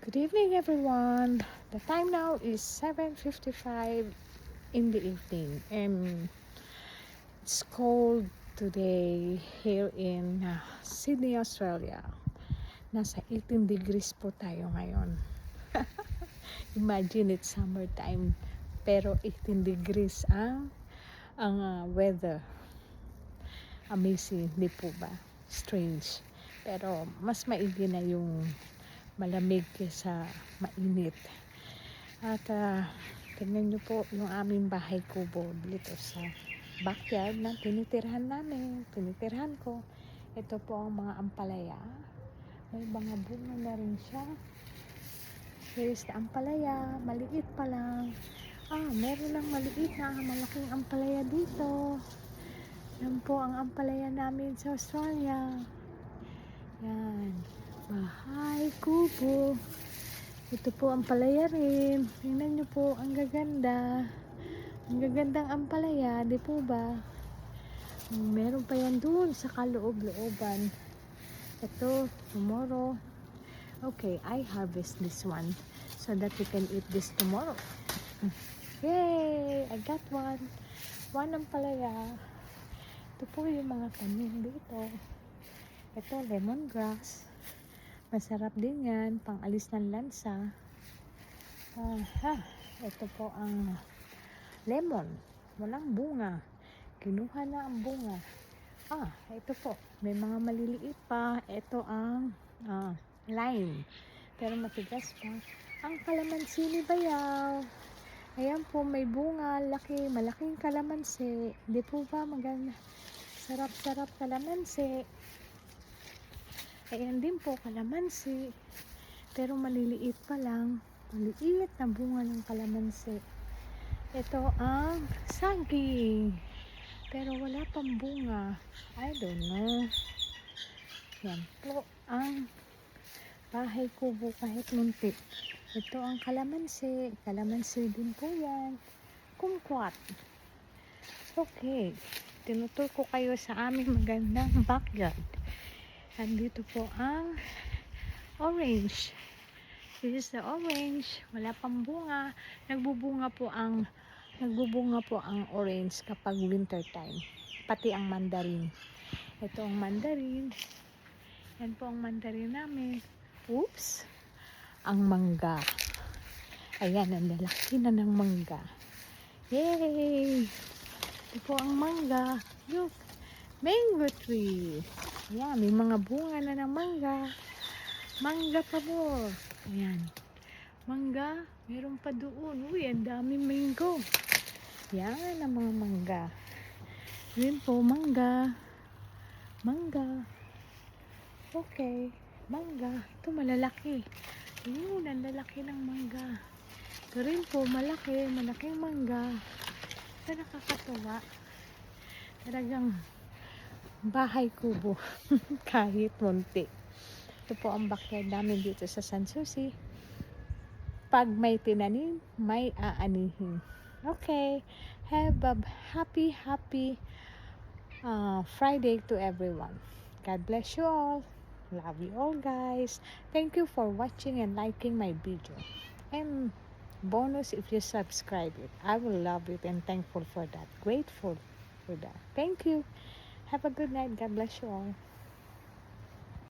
Good evening, everyone. The time now is 7:55 in the evening, and it's cold today here in Sydney, Australia. Nasa 18 degrees po tayo ngayon. Imagine it's summertime, pero 18 degrees ang weather. Amazing, di po ba? Strange. Pero mas maigi na yung malamig kaysa mainit. At tingnan nyo po yung aming bahay kubo dito sa backyard na tinitirhan namin. Tinitirhan ko. Ito po ang mga ampalaya. May mga bunga na rin siya. Here's the ampalaya. Maliit pa lang. Meron lang maliit na malaking ampalaya dito. Yan po ang ampalaya namin sa Australia. Yan. Bahay kubo. Ito po ang palaya rin. Tingnan nyo po, ang gaganda. Ang gagandang ampalaya, di po ba? Meron pa yan dun sa kaloob-looban. Ito, tomorrow. Okay, I harvest this one so that we can eat this tomorrow. Yay! I got one. One ampalaya. Ito po yung mga tanim dito. Ito, lemongrass. Masarap din yan, pang-alis ng lansa. Ito po ang lemon. Walang bunga. Kinuha na ang bunga. Ito po. May mga maliliit pa. Ito ang lime. Pero matigas pa. Ang kalamansi ni Bayaw. Ayan po, may bunga. Laki. Malaking kalamansi. Di po ba maganda? Sarap-sarap kalamansi. Ayan din po, kalamansi. Pero maliliit pa lang. Maliit na bunga ng kalamansi. Ito ang saging. Pero wala pang bunga. I don't know. Yan po ang bahay kubo kahit muntik. Ito ang kalamansi. Kalamansi din po yan. Kumquat. Okay. Tinutur ko kayo sa aming magandang backyard. Andito po ang orange. This is the orange. Wala pang bunga. Nagbubunga po ang orange kapag winter time. Pati ang mandarin. Ito ang mandarin. Yan po ang mandarin namin. Oops. Ang mangga. Ayan, ang lalaki na ng mangga. Yay! Ito po ang mangga. Look. Mango tree. Ayan, may mga bunga na ng mangga. Mangga pa po. Ayan. Mangga, meron pa doon. Uy, ang daming mango. Yan ang mga mangga. Yun po, mangga. Mangga. Okay, mangga. Ito malalaki. Yun, ang lalaki ng mangga. Ito rin po, malaki. Malaking mangga. Ito nakakatuwa. Talagang bahay kubo. Kahit munti. Ito po ang backyard namin dito sa San Susi. Pag may tinanim, may aanihin. Okay. Have a happy Friday to everyone. God bless you all. Love you all, guys. Thank you for watching and liking my video. And bonus if you subscribe it. I will love it and thankful for that. Grateful for that. Thank you. Have a good night. God bless you all.